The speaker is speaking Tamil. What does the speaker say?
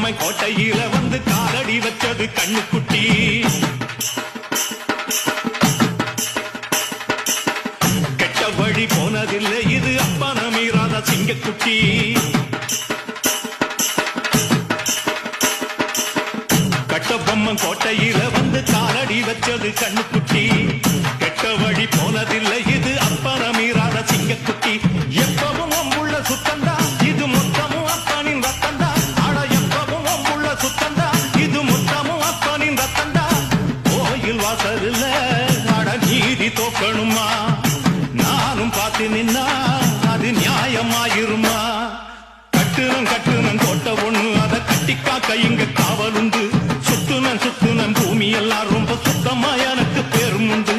பொம்மை கோட்டையில வந்து காலடி வச்சது கண்ணுக்குட்டி கெட்ட வழி போனதில்லை இது அப்பா மீறாத சிங்கக்குட்டி கட்ட பொம்மை கோட்டையில வந்து காலடி வச்சது கண்ணுக்குட்டி கெட்ட வழி போனதில்லை இது அப்பா மீறாத சிங்கக்குட்டி எப்பவும் அம்புள்ள சுத்தந்தா இது மொத்தமும் அப்பனின் ரத்தந்தா ஆட எப்பவும் அம்புள்ள சுத்தந்தா இது மொத்தமும் அப்பனின் ரத்தந்தா கோயில் வாசல்ல ஆட நீதி தோக்கணுமா நானும் பார்த்து நின்னா அது நியாயமாயிருமா கட்டுனம் கோட்டை ஒண்ணு அதை கட்டிக்காக்க இங்க காவலுண்டு சுத்துனம் பூமி எல்லாம் ரொம்ப சுத்தமா எனக்கு பேரும் உண்டு